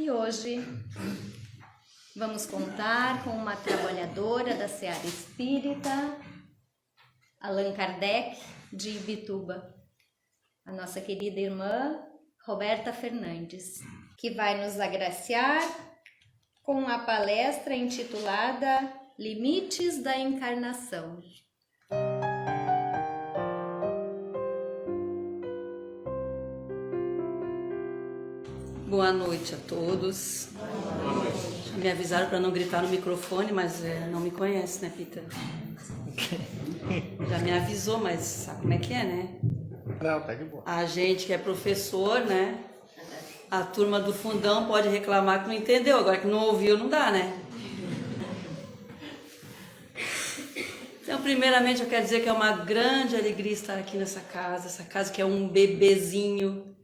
E hoje vamos contar com uma trabalhadora da Seara Espírita, Allan Kardec, de Ibituba, a nossa querida irmã Roberta Fernandes, que vai nos agraciar com a palestra intitulada Limites da Encarnação. Boa noite a todos. Já me avisaram para não gritar no microfone, mas não me conhece, né, Peter? Já me avisou, mas sabe como é que é, né? Não, tá de boa. A gente que é professor, né? A turma do fundão pode reclamar que não entendeu, agora que não ouviu não dá, né? Então, primeiramente, eu quero dizer que é uma grande alegria estar aqui nessa casa, essa casa que é um bebezinho.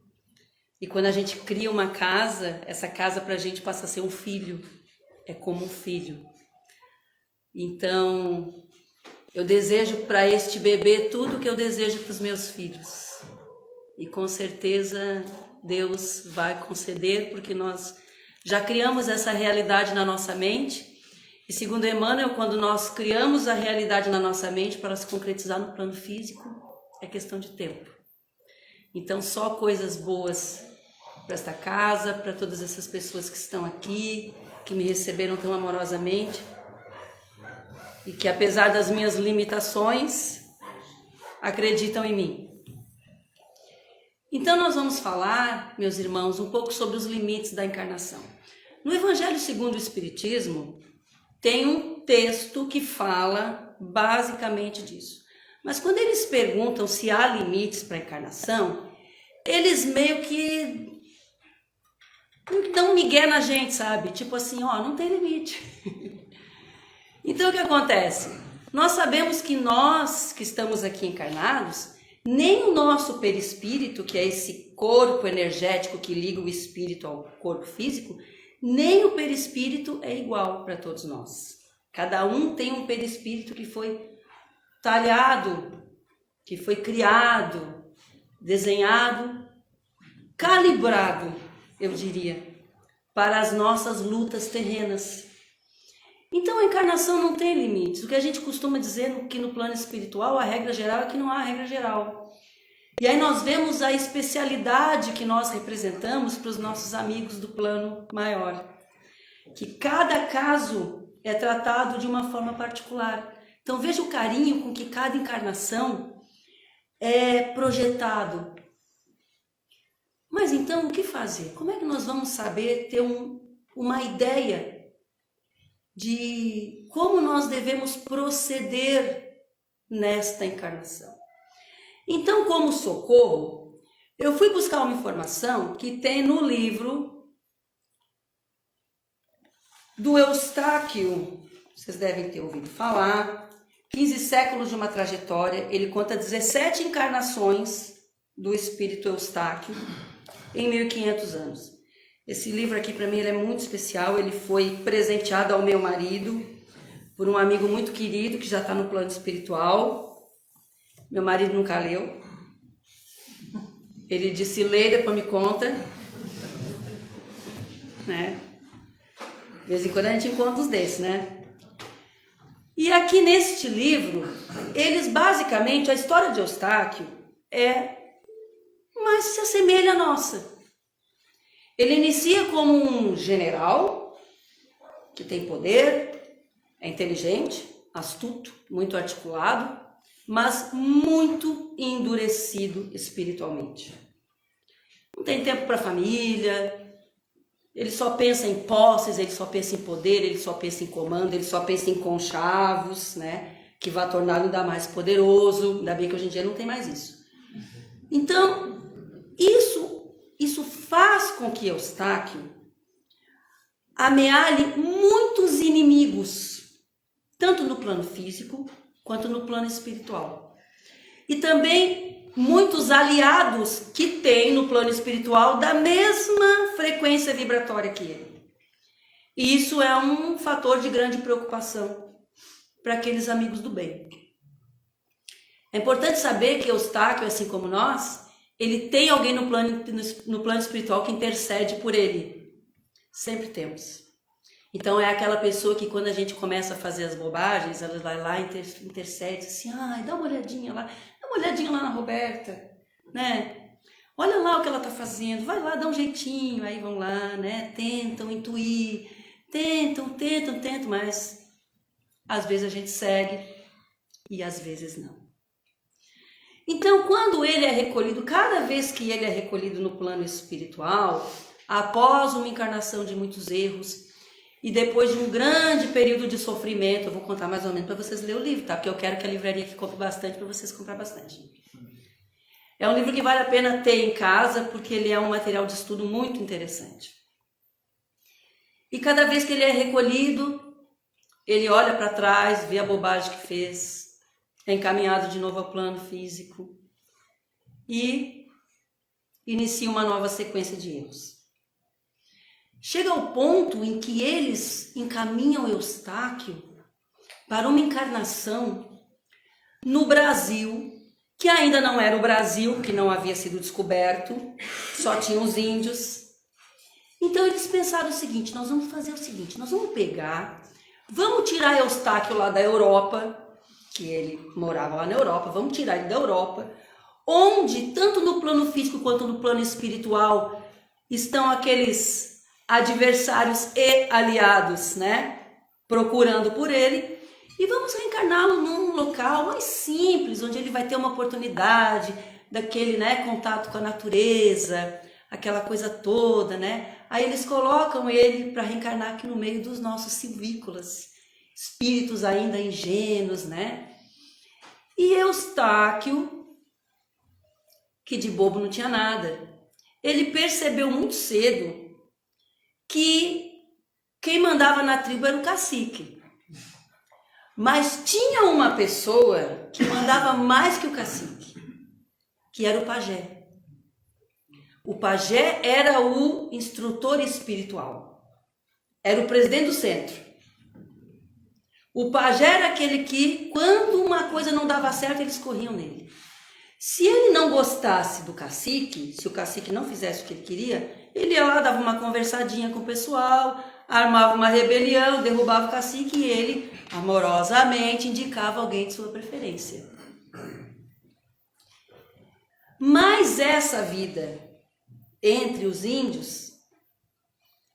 E quando a gente cria uma casa, essa casa pra gente passa a ser um filho, é como um filho. Então, eu desejo para este bebê tudo o que eu desejo para os meus filhos. E com certeza Deus vai conceder, porque nós já criamos essa realidade na nossa mente. E segundo Emmanuel, quando nós criamos a realidade na nossa mente para se concretizar no plano físico, é questão de tempo. Então, só coisas boas para esta casa, para todas essas pessoas que estão aqui, que me receberam tão amorosamente e que, apesar das minhas limitações, acreditam em mim. Então, nós vamos falar, meus irmãos, um pouco sobre os limites da encarnação. No Evangelho segundo o Espiritismo, tem um texto que fala basicamente disso. Mas quando eles perguntam se há limites para a encarnação, eles meio que dão um migué na gente, sabe? Tipo assim, não tem limite. Então o que acontece? Nós sabemos que nós que estamos aqui encarnados, nem o nosso perispírito, que é esse corpo energético que liga o espírito ao corpo físico, nem o perispírito é igual para todos nós. Cada um tem um perispírito que foi talhado, que foi criado, desenhado, calibrado, eu diria, para as nossas lutas terrenas. Então a encarnação não tem limites. O que a gente costuma dizer que no plano espiritual a regra geral é que não há regra geral. E aí nós vemos a especialidade que nós representamos para os nossos amigos do plano maior. Que cada caso é tratado de uma forma particular. Então veja o carinho com que cada encarnação é projetado. Mas então o que fazer? Como é que nós vamos saber ter uma ideia de como nós devemos proceder nesta encarnação? Então, como socorro, eu fui buscar uma informação que tem no livro do Eustáquio, vocês devem ter ouvido falar, 15 séculos de uma trajetória. Ele conta 17 encarnações do espírito Eustáquio em 1500 anos. Esse livro aqui para mim ele é muito especial, ele foi presenteado ao meu marido por um amigo muito querido que já está no plano espiritual. Meu marido nunca leu. Ele disse, lê, depois me conta. Né? De vez em quando a gente encontra uns desses, né? E aqui neste livro, eles basicamente, a história de Eustáquio mas se assemelha à nossa. Ele inicia como um general que tem poder, é inteligente, astuto, muito articulado, mas muito endurecido espiritualmente. Não tem tempo para a família, ele só pensa em posses, ele só pensa em poder, ele só pensa em comando, ele só pensa em conchavos, né? Que vai torná-lo ainda mais poderoso. Ainda bem que hoje em dia não tem mais isso. Então, isso faz com que Eustáquio amealhe muitos inimigos, tanto no plano físico quanto no plano espiritual. E também muitos aliados que tem no plano espiritual da mesma frequência vibratória que ele. E isso é um fator de grande preocupação para aqueles amigos do bem. É importante saber que Eustáquio, assim como nós, ele tem alguém no plano espiritual que intercede por ele. Sempre temos. Então é aquela pessoa que quando a gente começa a fazer as bobagens, ela vai lá e intercede assim, dá uma olhadinha lá na Roberta, né? Olha lá o que ela está fazendo, vai lá, dá um jeitinho, aí vão lá, né? Tentam intuir, tentam, mas às vezes a gente segue e às vezes não. Então, quando ele é recolhido, cada vez que ele é recolhido no plano espiritual, após uma encarnação de muitos erros e depois de um grande período de sofrimento, eu vou contar mais ou menos para vocês lerem o livro, tá? Porque eu quero que a livraria aqui compre bastante para vocês comprar bastante. É um livro que vale a pena ter em casa, porque ele é um material de estudo muito interessante. E cada vez que ele é recolhido, ele olha para trás, vê a bobagem que fez, é encaminhado de novo ao plano físico e inicia uma nova sequência de erros. Chega ao ponto em que eles encaminham Eustáquio para uma encarnação no Brasil, que ainda não era o Brasil, que não havia sido descoberto, só tinha os índios. Então eles pensaram o seguinte, nós vamos fazer o seguinte, nós vamos vamos tirar Eustáquio lá da Europa, que ele morava lá na Europa, vamos tirar ele da Europa, onde, tanto no plano físico quanto no plano espiritual, estão aqueles adversários e aliados, né? Procurando por ele, e vamos reencarná-lo num local mais simples, onde ele vai ter uma oportunidade daquele, né, contato com a natureza, aquela coisa toda, né? Aí eles colocam ele para reencarnar aqui no meio dos nossos silvícolas, espíritos ainda ingênuos, né? E Eustáquio, que de bobo não tinha nada, ele percebeu muito cedo que quem mandava na tribo era o cacique. Mas tinha uma pessoa que mandava mais que o cacique, que era o pajé. O pajé era o instrutor espiritual, era o presidente do centro. O pajé era aquele que, quando uma coisa não dava certo, eles corriam nele. Se ele não gostasse do cacique, se o cacique não fizesse o que ele queria, ele ia lá, dava uma conversadinha com o pessoal, armava uma rebelião, derrubava o cacique e ele, amorosamente, indicava alguém de sua preferência. Mas essa vida entre os índios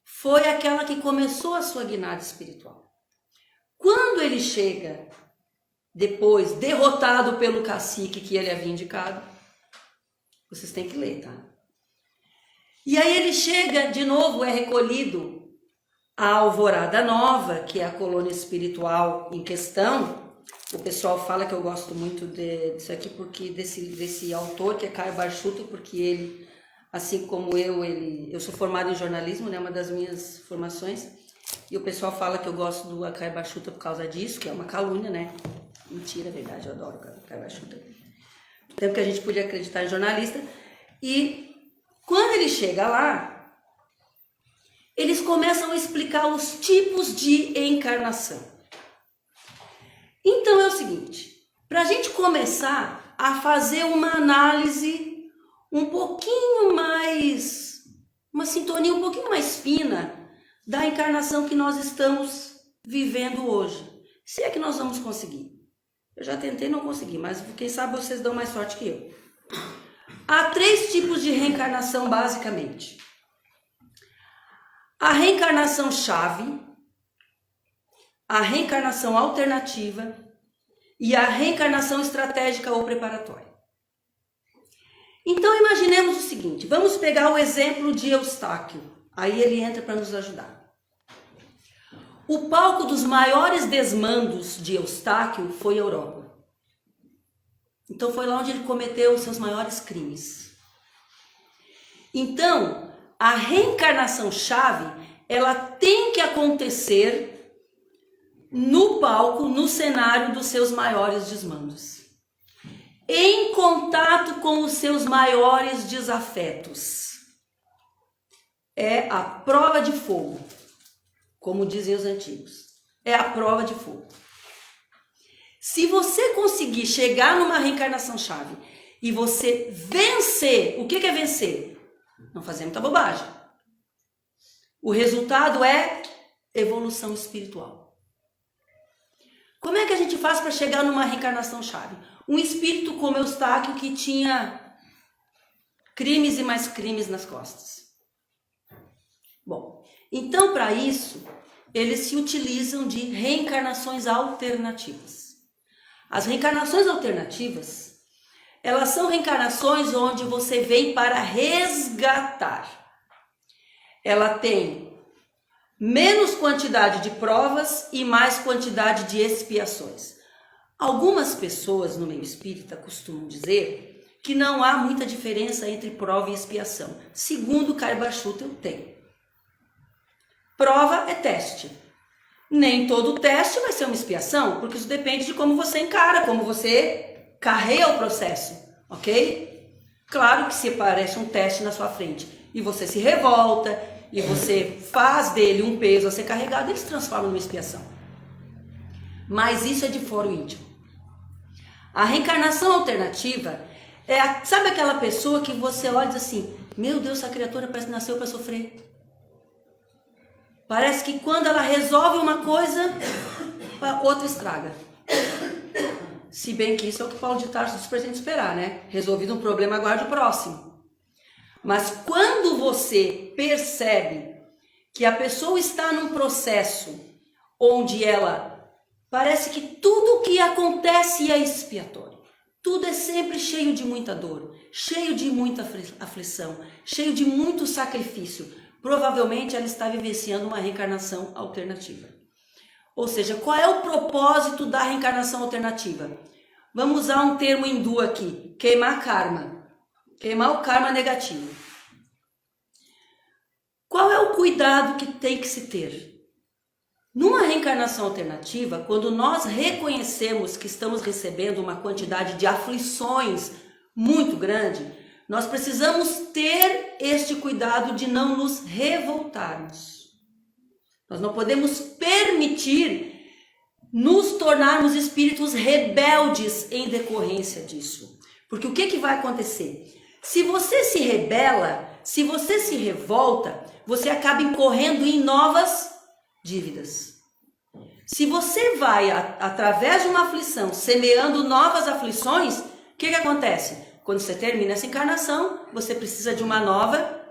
foi aquela que começou a sua guinada espiritual. Quando ele chega, depois, derrotado pelo cacique que ele havia indicado, vocês têm que ler, tá? E aí ele chega, de novo, é recolhido à Alvorada Nova, que é a colônia espiritual em questão. O pessoal fala que eu gosto muito disso aqui, porque desse autor, que é Caio Barchuta, porque ele, assim como eu sou formada em jornalismo, né, uma das minhas formações, e o pessoal fala que eu gosto do Caio Barchuta por causa disso, que é uma calúnia, né? Mentira, é verdade, eu adoro o Caio Barchuta. Tempo que a gente podia acreditar em jornalista. E quando ele chega lá, eles começam a explicar os tipos de encarnação. Então é o seguinte, para a gente começar a fazer uma análise um pouquinho mais, uma sintonia um pouquinho mais fina da encarnação que nós estamos vivendo hoje. Se é que nós vamos conseguir. Eu já tentei e não consegui, mas quem sabe vocês dão mais sorte que eu. Há 3 tipos de reencarnação, basicamente. A reencarnação chave, a reencarnação alternativa e a reencarnação estratégica ou preparatória. Então, imaginemos o seguinte, vamos pegar o exemplo de Eustáquio, aí ele entra para nos ajudar. O palco dos maiores desmandos de Eustáquio foi a Europa. Então foi lá onde ele cometeu os seus maiores crimes. Então, a reencarnação chave, ela tem que acontecer no palco, no cenário dos seus maiores desmandos. Em contato com os seus maiores desafetos. É a prova de fogo. Como dizem os antigos, é a prova de fogo. Se você conseguir chegar numa reencarnação chave e você vencer, o que é vencer? Não fazer muita bobagem. O resultado é evolução espiritual. Como é que a gente faz para chegar numa reencarnação chave? Um espírito como Eustáquio que tinha crimes e mais crimes nas costas. Bom, então para isso, eles se utilizam de reencarnações alternativas. As reencarnações alternativas, elas são reencarnações onde você vem para resgatar. Ela tem menos quantidade de provas e mais quantidade de expiações. Algumas pessoas no meio espírita costumam dizer que não há muita diferença entre prova e expiação. Segundo Karl Schutel, tem. Prova é teste. Nem todo teste vai ser uma expiação, porque isso depende de como você encara, como você carrega o processo, ok? Claro que se aparece um teste na sua frente e você se revolta e você faz dele um peso a ser carregado, ele se transforma numa expiação. Mas isso é de foro íntimo. A reencarnação alternativa é, sabe aquela pessoa que você olha e diz assim, meu Deus, essa criatura parece que nasceu para sofrer. Parece que quando ela resolve uma coisa, a outra estraga. Se bem que isso é o que Paulo de Tarso diz pra gente esperar, né? Resolvido um problema, aguarde o próximo. Mas quando você percebe que a pessoa está num processo onde ela parece que tudo o que acontece é expiatório. Tudo é sempre cheio de muita dor, cheio de muita aflição, cheio de muito sacrifício. Provavelmente ela está vivenciando uma reencarnação alternativa. Ou seja, qual é o propósito da reencarnação alternativa? Vamos usar um termo hindu aqui, queimar karma. Queimar o karma negativo. Qual é o cuidado que tem que se ter? Numa reencarnação alternativa, quando nós reconhecemos que estamos recebendo uma quantidade de aflições muito grande, nós precisamos ter este cuidado de não nos revoltarmos. Nós não podemos permitir nos tornarmos espíritos rebeldes em decorrência disso. Porque o que vai acontecer? Se você se rebela, se você se revolta, você acaba incorrendo em novas dívidas. Se você vai, através de uma aflição, semeando novas aflições, o que acontece? Quando você termina essa encarnação, você precisa de uma nova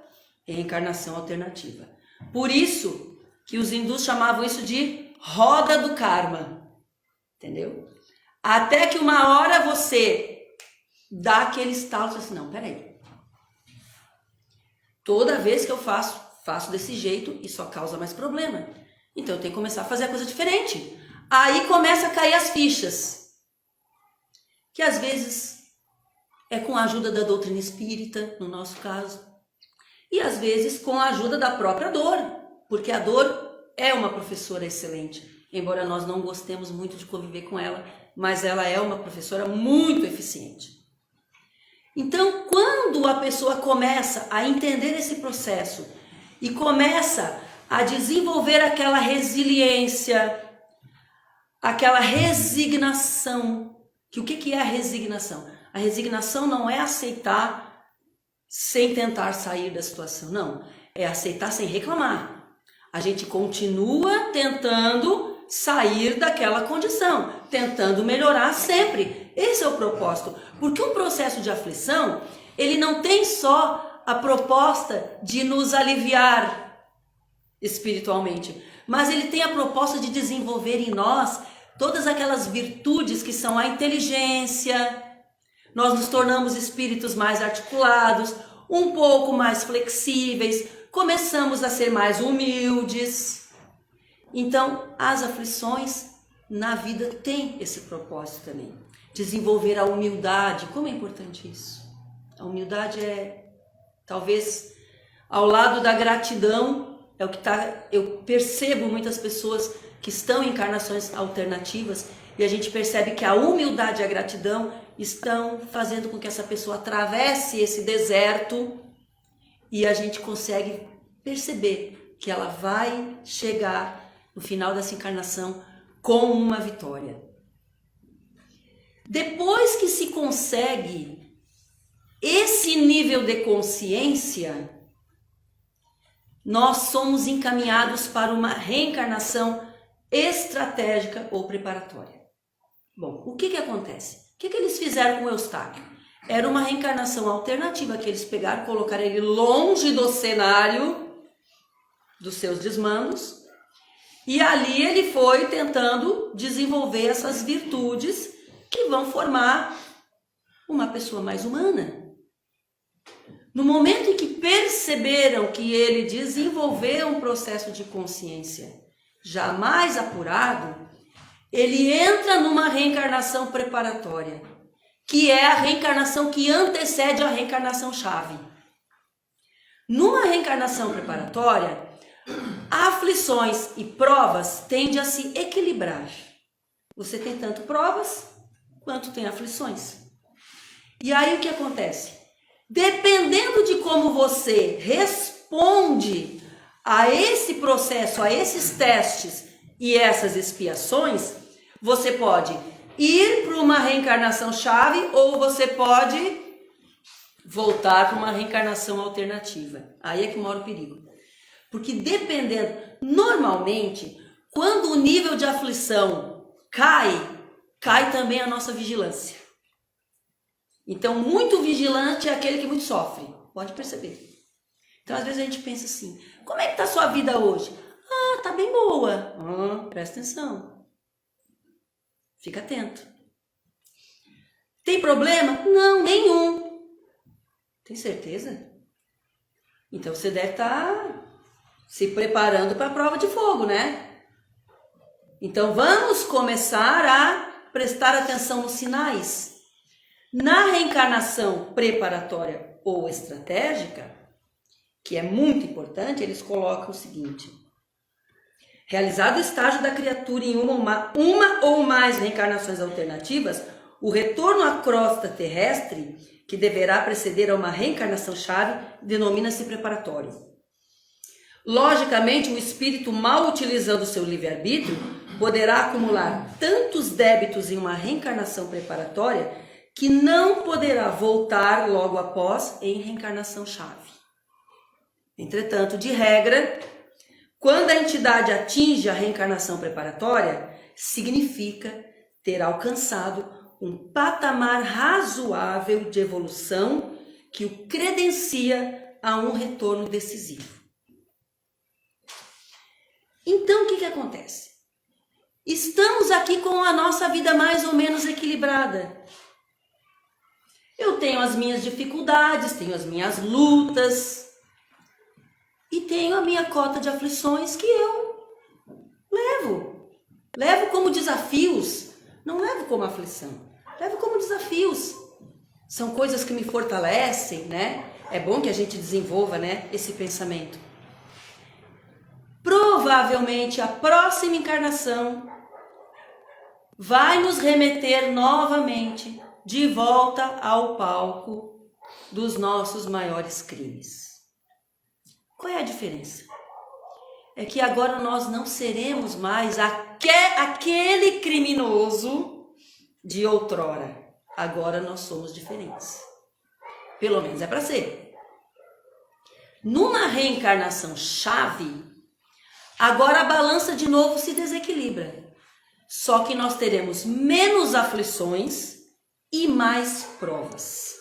reencarnação alternativa. Por isso que os hindus chamavam isso de roda do karma. Entendeu? Até que uma hora você dá aquele estalo e diz assim, não, peraí. Toda vez que eu faço desse jeito e só causa mais problema. Então eu tenho que começar a fazer a coisa diferente. Aí começa a cair as fichas. Que às vezes é com a ajuda da doutrina espírita, no nosso caso. E às vezes com a ajuda da própria dor. Porque a dor é uma professora excelente. Embora nós não gostemos muito de conviver com ela, mas ela é uma professora muito eficiente. Então, quando a pessoa começa a entender esse processo e começa a desenvolver aquela resiliência, aquela resignação, que o que é a resignação? A resignação não é aceitar sem tentar sair da situação, não. É aceitar sem reclamar. A gente continua tentando sair daquela condição, tentando melhorar sempre. Esse é o propósito. Porque um processo de aflição, ele não tem só a proposta de nos aliviar espiritualmente, mas ele tem a proposta de desenvolver em nós todas aquelas virtudes que são a inteligência. Nós nos tornamos espíritos mais articulados, um pouco mais flexíveis, começamos a ser mais humildes. Então, as aflições na vida têm esse propósito também. Desenvolver a humildade. Como é importante isso? A humildade é, talvez, ao lado da gratidão, é o que eu percebo muitas pessoas que estão em encarnações alternativas e a gente percebe que a humildade e a gratidão estão fazendo com que essa pessoa atravesse esse deserto e a gente consegue perceber que ela vai chegar no final dessa encarnação com uma vitória. Depois que se consegue esse nível de consciência, nós somos encaminhados para uma reencarnação estratégica ou preparatória. Bom, o que acontece? O que eles fizeram com o Eustáquio? Era uma reencarnação alternativa que eles pegaram, colocaram ele longe do cenário dos seus desmandos, e ali ele foi tentando desenvolver essas virtudes que vão formar uma pessoa mais humana. No momento em que perceberam que ele desenvolveu um processo de consciência já mais apurado, ele entra numa reencarnação preparatória, que é a reencarnação que antecede a reencarnação chave. Numa reencarnação preparatória, aflições e provas tendem a se equilibrar. Você tem tanto provas quanto tem aflições. E aí o que acontece? Dependendo de como você responde a esse processo, a esses testes e essas expiações, você pode ir para uma reencarnação chave ou você pode voltar para uma reencarnação alternativa. Aí é que mora o perigo. Porque dependendo, normalmente, quando o nível de aflição cai também a nossa vigilância. Então, muito vigilante é aquele que muito sofre. Pode perceber. Então, às vezes a gente pensa assim, como é que está a sua vida hoje? Ah, tá bem boa. Presta atenção. Fica atento. Tem problema? Não, nenhum. Tem certeza? Então, você deve estar se preparando para a prova de fogo, né? Então, vamos começar a prestar atenção nos sinais. Na reencarnação preparatória ou estratégica, que é muito importante, eles colocam o seguinte: realizado o estágio da criatura em uma ou mais reencarnações alternativas, o retorno à crosta terrestre, que deverá preceder a uma reencarnação chave, denomina-se preparatório. Logicamente, o espírito, mal utilizando o seu livre-arbítrio, poderá acumular tantos débitos em uma reencarnação preparatória que não poderá voltar logo após em reencarnação chave. Entretanto, de regra, quando a entidade atinge a reencarnação preparatória, significa ter alcançado um patamar razoável de evolução que o credencia a um retorno decisivo. Então, o que acontece? Estamos aqui com a nossa vida mais ou menos equilibrada. Eu tenho as minhas dificuldades, tenho as minhas lutas e tenho a minha cota de aflições que eu levo como desafios, não levo como aflição, levo como desafios. São coisas que me fortalecem, né? É bom que a gente desenvolva, né, esse pensamento. Provavelmente a próxima encarnação vai nos remeter novamente de volta ao palco dos nossos maiores crimes. Qual é a diferença? É que agora nós não seremos mais aquele criminoso de outrora. Agora nós somos diferentes. Pelo menos é para ser. Numa reencarnação chave, agora a balança de novo se desequilibra. Só que nós teremos menos aflições e mais provas.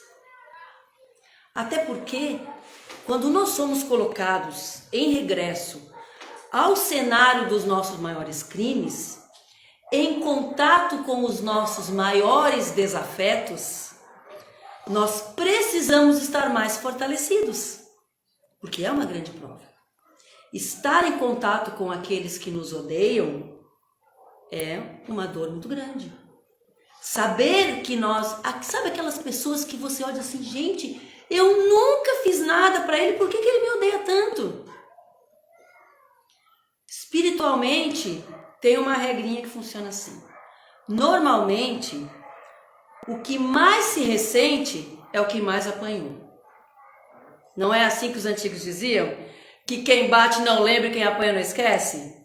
Até porque, quando nós somos colocados em regresso ao cenário dos nossos maiores crimes, em contato com os nossos maiores desafetos, nós precisamos estar mais fortalecidos, porque é uma grande prova. Estar em contato com aqueles que nos odeiam é uma dor muito grande. Saber que sabe aquelas pessoas que você olha assim, gente, eu nunca fiz nada para ele, por que ele me odeia tanto? Espiritualmente, tem uma regrinha que funciona assim. Normalmente, o que mais se ressente é o que mais apanhou. Não é assim que os antigos diziam? Que quem bate não lembra e quem apanha não esquece?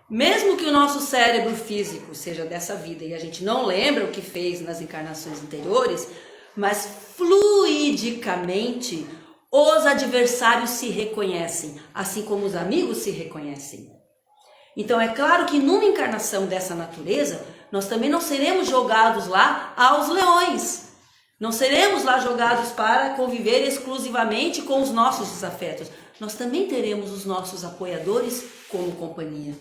Mesmo que o nosso cérebro físico seja dessa vida e a gente não lembra o que fez nas encarnações anteriores, mas fluidicamente os adversários se reconhecem, assim como os amigos se reconhecem. Então é claro que numa encarnação dessa natureza, nós também não seremos jogados lá aos leões. Não seremos lá jogados para conviver exclusivamente com os nossos desafetos. Nós também teremos os nossos apoiadores como companhia.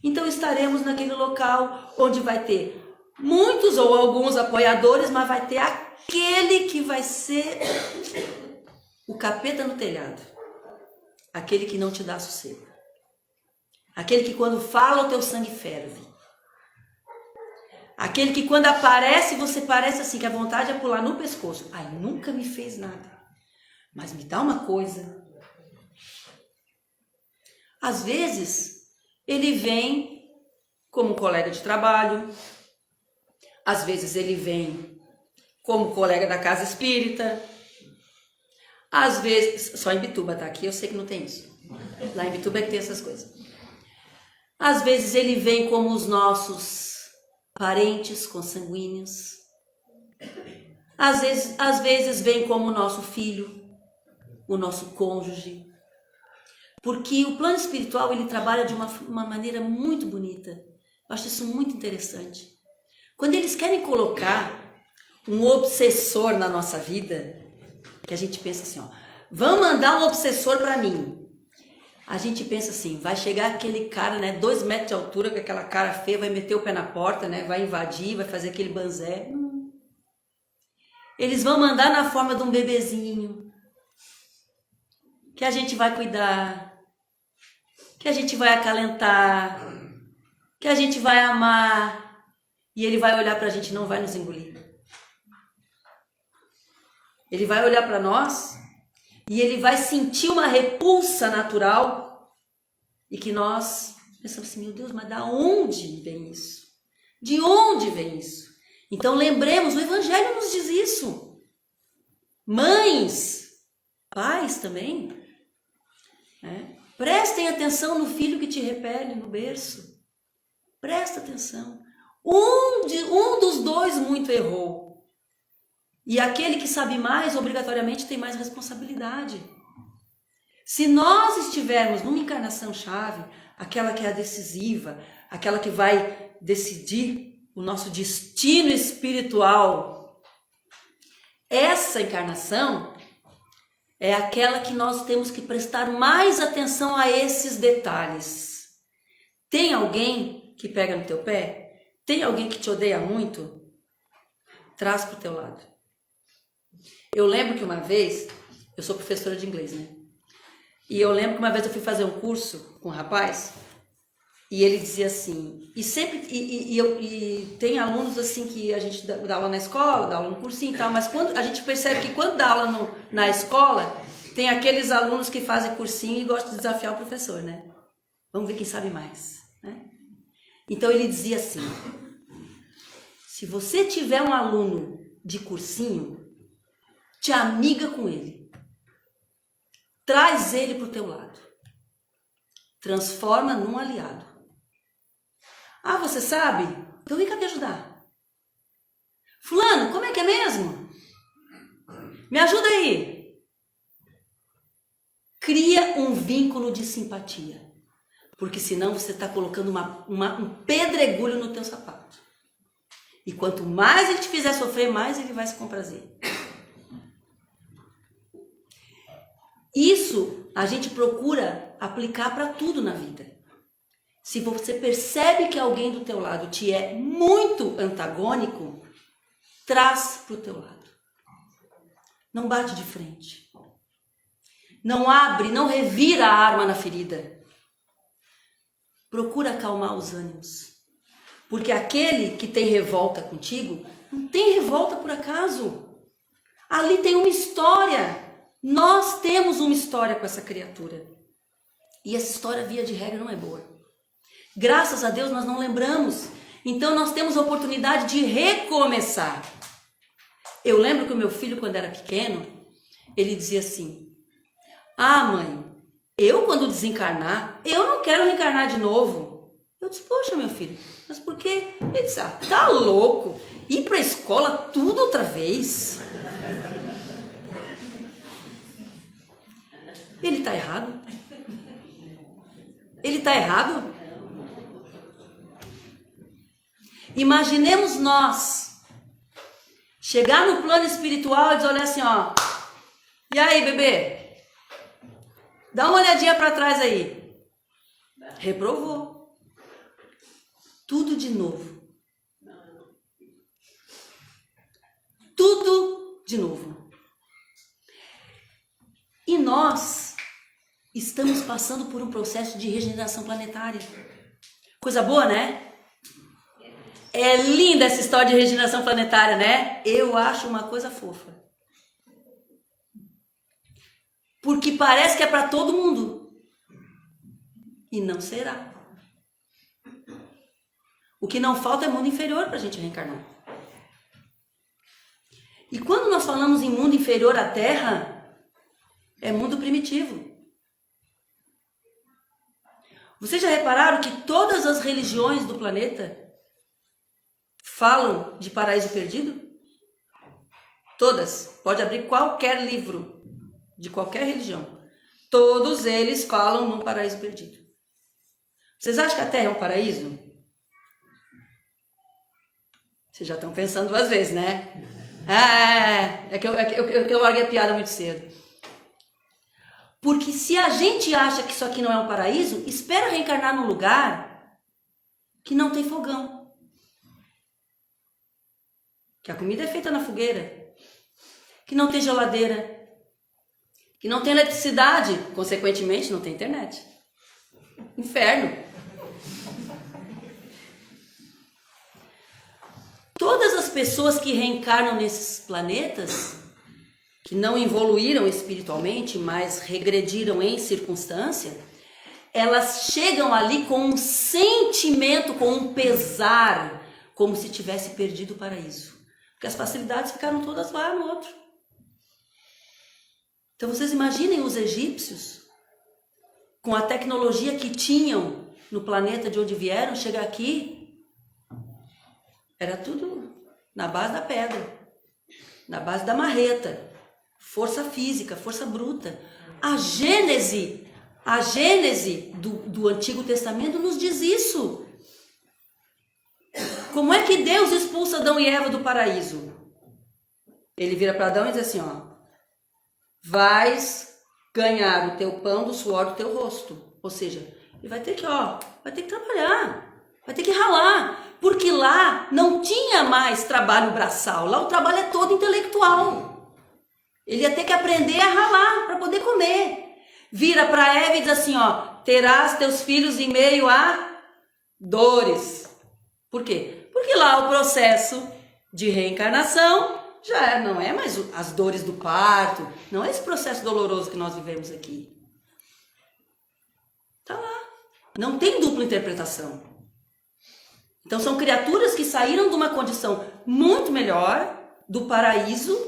Então estaremos naquele local onde vai ter muitos ou alguns apoiadores, mas vai ter aquele que vai ser o capeta no telhado. Aquele que não te dá sossego. Aquele que quando fala o teu sangue ferve. Aquele que quando aparece você parece assim que a vontade é pular no pescoço. Ai, nunca me fez nada. Mas me dá uma coisa. Às vezes ele vem como colega de trabalho. Às vezes ele vem como colega da casa espírita. Às vezes, só em Bituba, tá? Aqui eu sei que não tem isso. Lá em Bituba é que tem essas coisas. Às vezes ele vem como os nossos parentes consanguíneos. Às vezes vem como o nosso filho, o nosso cônjuge. Porque o plano espiritual ele trabalha de uma maneira muito bonita. Eu acho isso muito interessante. Quando eles querem colocar um obsessor na nossa vida, que a gente pensa assim, ó, vamos mandar um obsessor para mim. A gente pensa assim, vai chegar aquele cara, né, 2 metros de altura, com aquela cara feia, vai meter o pé na porta, né, vai invadir, vai fazer aquele banzé. Eles vão mandar na forma de um bebezinho, que a gente vai cuidar, que a gente vai acalentar, que a gente vai amar, e ele vai olhar pra gente e não vai nos engolir. Ele vai olhar para nós e ele vai sentir uma repulsa natural e que nós pensamos assim, meu Deus, mas da onde vem isso? De onde vem isso? Então lembremos, o Evangelho nos diz isso. Mães, pais também, né? Prestem atenção no filho que te repele no berço. Presta atenção. Um dos dois muito errou. E aquele que sabe mais, obrigatoriamente tem mais responsabilidade. Se nós estivermos numa encarnação-chave, aquela que é a decisiva, aquela que vai decidir o nosso destino espiritual, essa encarnação é aquela que nós temos que prestar mais atenção a esses detalhes. Tem alguém que pega no teu pé? Tem alguém que te odeia muito? Traz para o teu lado. Eu lembro que uma vez, eu sou professora de inglês, né? E eu lembro que uma vez eu fui fazer um curso com um rapaz e ele dizia assim, e tem alunos assim que a gente dá aula na escola, dá aula no cursinho e tal, mas quando a gente percebe que quando dá aula na escola, tem aqueles alunos que fazem cursinho e gostam de desafiar o professor, né? Vamos ver quem sabe mais, né? Então ele dizia assim, se você tiver um aluno de cursinho, te amiga com ele. Traz ele para o teu lado. Transforma num aliado. Ah, você sabe? Então vem cá me ajudar. Fulano, como é que é mesmo? Me ajuda aí. Cria um vínculo de simpatia. Porque senão você está colocando um pedregulho no teu sapato. E quanto mais ele te fizer sofrer, mais ele vai se comprazer. Isso a gente procura aplicar para tudo na vida. Se você percebe que alguém do teu lado te é muito antagônico, traz para o teu lado. Não bate de frente. Não abre, não revira a arma na ferida. Procura acalmar os ânimos. Porque aquele que tem revolta contigo, não tem revolta por acaso. Ali tem uma história. Nós temos uma história com essa criatura. E essa história, via de regra, não é boa. Graças a Deus nós não lembramos. Então nós temos a oportunidade de recomeçar. Eu lembro que o meu filho, quando era pequeno, ele dizia assim, ah, mãe, eu quando desencarnar, eu não quero reencarnar de novo. Eu disse, poxa, meu filho, mas por quê? Ele disse, ah, tá louco, ir pra escola tudo outra vez. Ele está errado? Ele está errado? Imaginemos nós chegar no plano espiritual e dizer, olha assim, ó, e aí, bebê? Dá uma olhadinha para trás aí. Reprovou. Tudo de novo. Tudo de novo. E nós estamos passando por um processo de regeneração planetária. Coisa boa, né? É linda essa história de regeneração planetária, né? Eu acho uma coisa fofa. Porque parece que é para todo mundo. E não será. O que não falta é mundo inferior para a gente reencarnar. E quando nós falamos em mundo inferior à Terra, é mundo primitivo. Vocês já repararam que todas as religiões do planeta falam de paraíso perdido? Todas. Pode abrir qualquer livro de qualquer religião. Todos eles falam num paraíso perdido. Vocês acham que a Terra é um paraíso? Vocês já estão pensando duas vezes, né? É que eu larguei a piada muito cedo. Porque se a gente acha que isso aqui não é um paraíso, espera reencarnar num lugar que não tem fogão. Que a comida é feita na fogueira. Que não tem geladeira. Que não tem eletricidade. Consequentemente, não tem internet. Inferno. Todas as pessoas que reencarnam nesses planetas, que não evoluíram espiritualmente, mas regrediram em circunstância, elas chegam ali com um sentimento, com um pesar, como se tivesse perdido o paraíso. Porque as facilidades ficaram todas lá no outro. Então vocês imaginem os egípcios, com a tecnologia que tinham no planeta de onde vieram, chegar aqui, era tudo na base da pedra, na base da marreta, força física, força bruta. A Gênese do Antigo Testamento nos diz isso. Como é que Deus expulsa Adão e Eva do paraíso? Ele vira para Adão e diz assim, ó, vais ganhar o teu pão do suor do teu rosto. Ou seja, ele vai ter que trabalhar, vai ter que ralar. Porque lá não tinha mais trabalho braçal, lá o trabalho é todo intelectual. Ele ia ter que aprender a ralar para poder comer. Vira para Eva e diz assim, ó, terás teus filhos em meio a dores. Por quê? Porque lá o processo de reencarnação já não é mais as dores do parto, não é esse processo doloroso que nós vivemos aqui. Tá lá. Não tem dupla interpretação. Então são criaturas que saíram de uma condição muito melhor, do paraíso,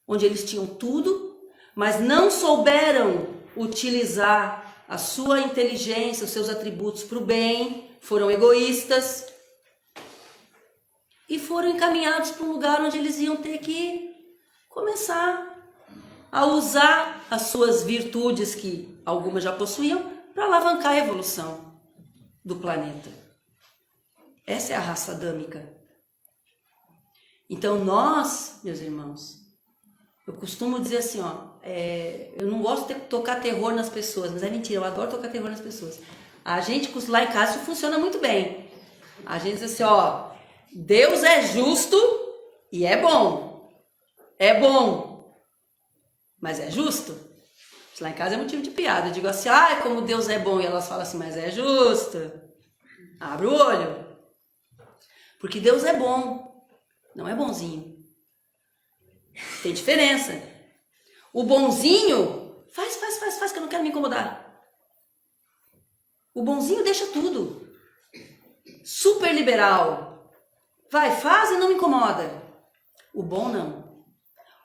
onde eles tinham tudo, mas não souberam utilizar a sua inteligência, os seus atributos para o bem, foram egoístas e foram encaminhados para um lugar onde eles iam ter que começar a usar as suas virtudes, que algumas já possuíam, para alavancar a evolução do planeta. Essa é a raça adâmica. Então nós, meus irmãos, eu costumo dizer assim, ó, eu não gosto de tocar terror nas pessoas, mas é mentira, eu adoro tocar terror nas pessoas. A gente, lá em casa, isso funciona muito bem. A gente diz assim, ó, Deus é justo e é bom. É bom, mas é justo. Lá em casa é motivo de piada. Eu digo assim, como Deus é bom. E elas falam assim, mas é justo. Abre o olho. Porque Deus é bom, não é bonzinho. Tem diferença. O bonzinho, faz, que eu não quero me incomodar. O bonzinho deixa tudo. Super liberal. Vai, faz e não me incomoda. O bom não.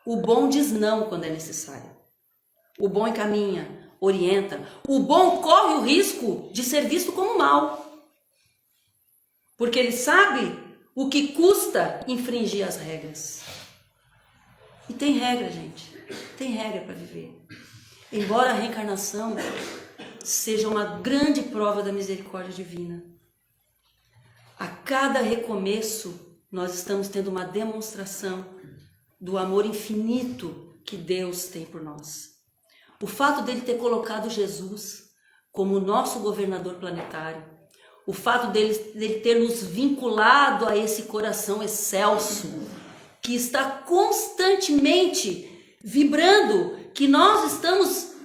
O bom diz não quando é necessário. O bom encaminha, orienta. O bom corre o risco de ser visto como mal. Porque ele sabe o que custa infringir as regras. E tem regra, gente. Tem regra para viver. Embora a reencarnação seja uma grande prova da misericórdia divina, a cada recomeço nós estamos tendo uma demonstração do amor infinito que Deus tem por nós. O fato dele ter colocado Jesus como nosso governador planetário, o fato dele ter nos vinculado a esse coração excelso, que está constantemente vibrando, que nós estamos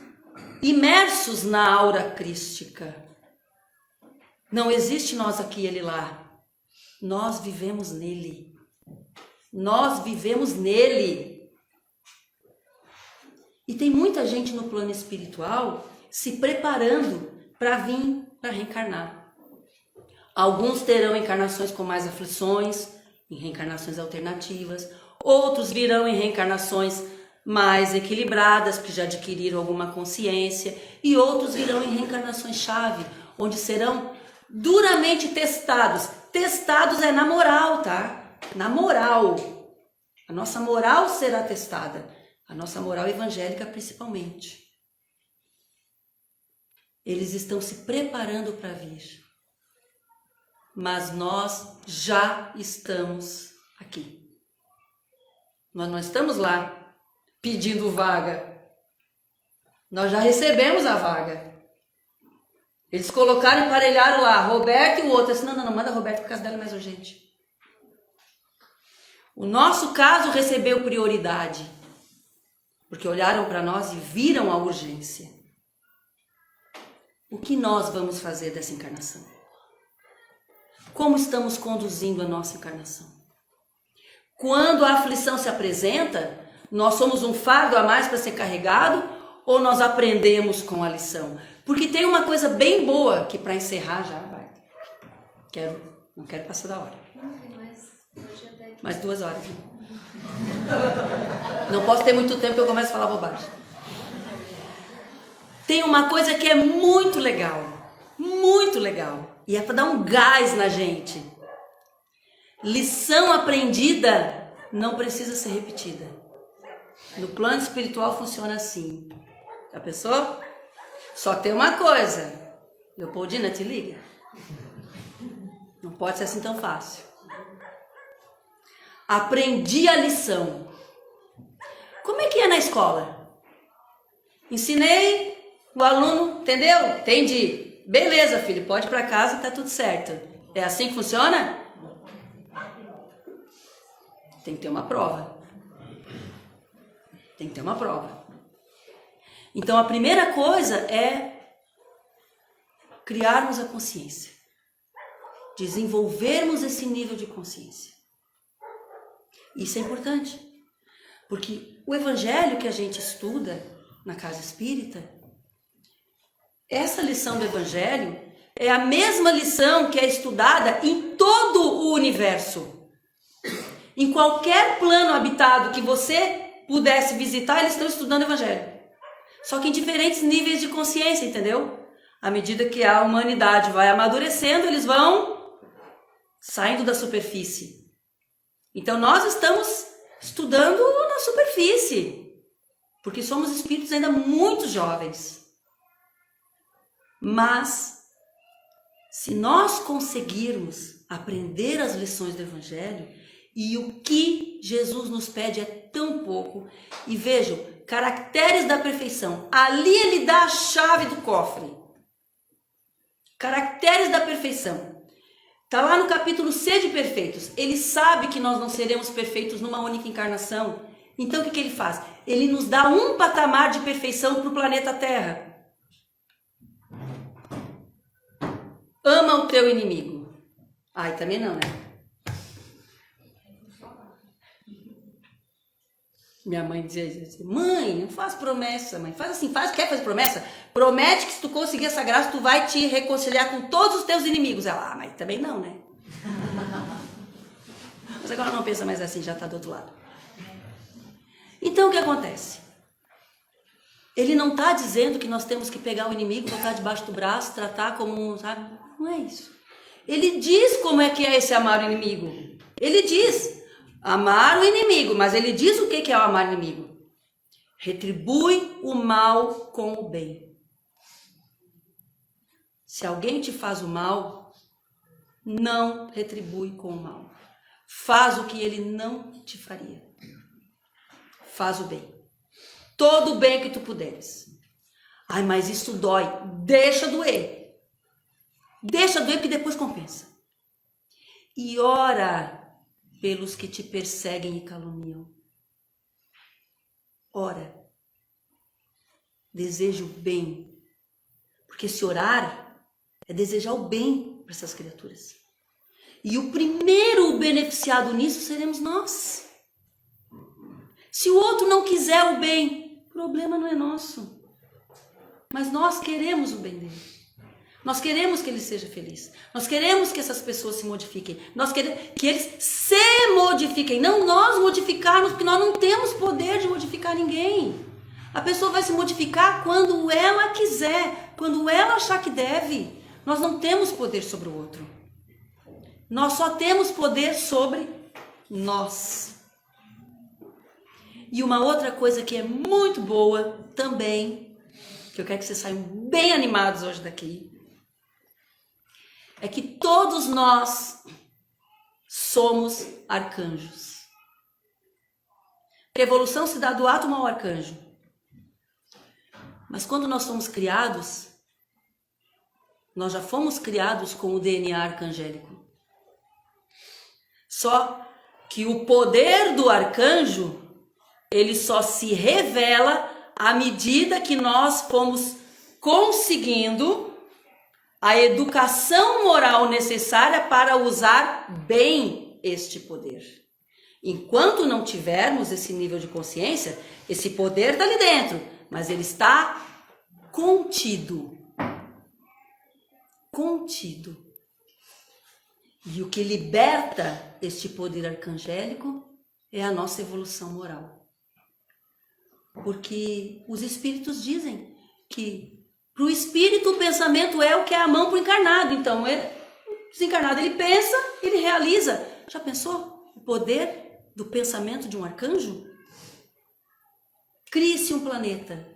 imersos na aura crística. Não existe nós aqui e ele lá. Nós vivemos nele. Nós vivemos nele. E tem muita gente no plano espiritual se preparando para vir para reencarnar. Alguns terão encarnações com mais aflições, em reencarnações alternativas. Outros virão em reencarnações mais equilibradas, que já adquiriram alguma consciência. E outros virão em reencarnações-chave, onde serão duramente testados. Testados é na moral, tá? Na moral. A nossa moral será testada. A nossa moral evangélica principalmente. Eles estão se preparando para vir. Mas nós já estamos aqui. Nós não estamos lá pedindo vaga. Nós já recebemos a vaga. Eles colocaram, emparelharam lá, Roberto e o outro. Eu disse, não, manda Roberto, porque o caso dela é mais urgente. O nosso caso recebeu prioridade. Porque olharam para nós e viram a urgência. O que nós vamos fazer dessa encarnação? Como estamos conduzindo a nossa encarnação? Quando a aflição se apresenta, nós somos um fardo a mais para ser carregado ou nós aprendemos com a lição? Porque tem uma coisa bem boa que para encerrar já vai. Não quero passar da hora. Mais 2 horas. Não posso ter muito tempo que eu começo a falar bobagem. Tem uma coisa que é muito legal. Muito legal. E é para dar um gás na gente. Lição aprendida não precisa ser repetida. No plano espiritual funciona assim. Já pensou? Só tem uma coisa. Leopoldina, te liga. Não pode ser assim tão fácil. Aprendi a lição. Como é que é na escola? Ensinei, o aluno, entendeu? Entendi. Beleza, filho, pode ir para casa, tá tudo certo. É assim que funciona? Tem que ter uma prova. Tem que ter uma prova. Então, a primeira coisa é criarmos a consciência. Desenvolvermos esse nível de consciência. Isso é importante. Porque o evangelho que a gente estuda na casa espírita, essa lição do evangelho é a mesma lição que é estudada em todo o universo. Em qualquer plano habitado que você pudesse visitar, eles estão estudando o evangelho. Só que em diferentes níveis de consciência, entendeu? À medida que a humanidade vai amadurecendo, eles vão saindo da superfície. Então nós estamos estudando na superfície, porque somos espíritos ainda muito jovens. Mas, se nós conseguirmos aprender as lições do evangelho, e o que Jesus nos pede é tão pouco, e vejam, caracteres da perfeição, ali ele dá a chave do cofre. Caracteres da perfeição. Está lá no capítulo Sede Perfeitos. Ele sabe que nós não seremos perfeitos numa única encarnação. Então o que ele faz? Ele nos dá um patamar de perfeição para o planeta Terra. Ama o teu inimigo. Ai, também não, né? Minha mãe dizia assim, mãe, não faz promessa, mãe. Faz assim, quer fazer promessa? Promete que se tu conseguir essa graça, tu vai te reconciliar com todos os teus inimigos. Ela, mas também não, né? Mas agora não pensa mais assim, já está do outro lado. Então o que acontece? Ele não está dizendo que nós temos que pegar o inimigo, botar debaixo do braço, tratar como um, sabe? Não é isso. Ele diz como é que é esse amar o inimigo. Ele diz amar o inimigo, mas ele diz o que é o amar o inimigo. retribui o mal com o bem. Se alguém te faz o mal, não retribui com o mal. Faz o que ele não te faria. Faz o bem. Todo o bem que tu puderes. Ai, mas isso dói. Deixa doer. Deixa doer que depois compensa. E ora pelos que te perseguem e caluniam. Ora. Deseja o bem. Porque se orar é desejar o bem para essas criaturas. E o primeiro beneficiado nisso seremos nós. Se o outro não quiser o bem, o problema não é nosso. Mas nós queremos o bem dele. Nós queremos que ele seja feliz. Nós queremos que essas pessoas se modifiquem. Nós queremos que eles se modifiquem. Não nós modificarmos, porque nós não temos poder de modificar ninguém. A pessoa vai se modificar quando ela quiser, quando ela achar que deve. Nós não temos poder sobre o outro. Nós só temos poder sobre nós. E uma outra coisa que é muito boa também, que eu quero que vocês saiam bem animados hoje daqui, é que todos nós somos arcanjos. A evolução se dá do átomo ao arcanjo. Mas quando nós somos criados, nós já fomos criados com o DNA arcangélico. Só que o poder do arcanjo, ele só se revela à medida que nós fomos conseguindo a educação moral necessária para usar bem este poder. Enquanto não tivermos esse nível de consciência, esse poder está ali dentro, mas ele está contido. Contido. E o que liberta este poder arcangélico é a nossa evolução moral. Porque os espíritos dizem que para o espírito o pensamento é o que é a mão para o encarnado. Então, o desencarnado ele pensa, ele realiza. Já pensou o poder do pensamento de um arcanjo? Crie-se um planeta.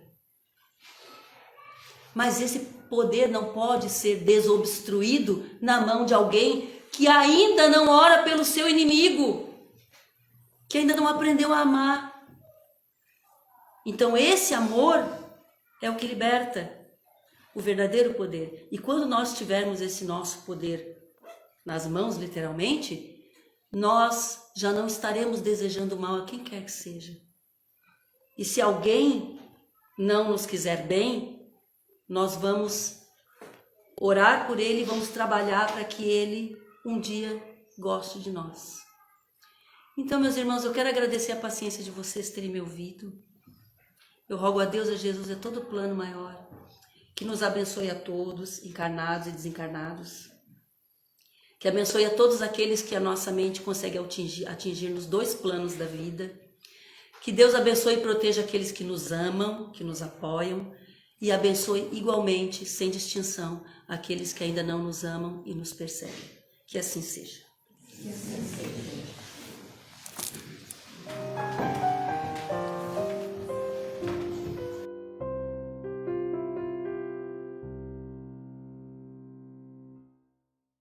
Mas esse poder não pode ser desobstruído na mão de alguém que ainda não ora pelo seu inimigo, que ainda não aprendeu a amar. Então esse amor é o que liberta o verdadeiro poder. E quando nós tivermos esse nosso poder nas mãos, literalmente, nós já não estaremos desejando mal a quem quer que seja. E se alguém não nos quiser bem, nós vamos orar por ele e vamos trabalhar para que ele um dia goste de nós. Então, meus irmãos, eu quero agradecer a paciência de vocês terem me ouvido. Eu rogo a Deus, a Jesus, a todo plano maior, que nos abençoe a todos, encarnados e desencarnados. Que abençoe a todos aqueles que a nossa mente consegue atingir nos dois planos da vida. Que Deus abençoe e proteja aqueles que nos amam, que nos apoiam. E abençoe igualmente, sem distinção, aqueles que ainda não nos amam e nos perseguem. Que assim seja. Que assim seja.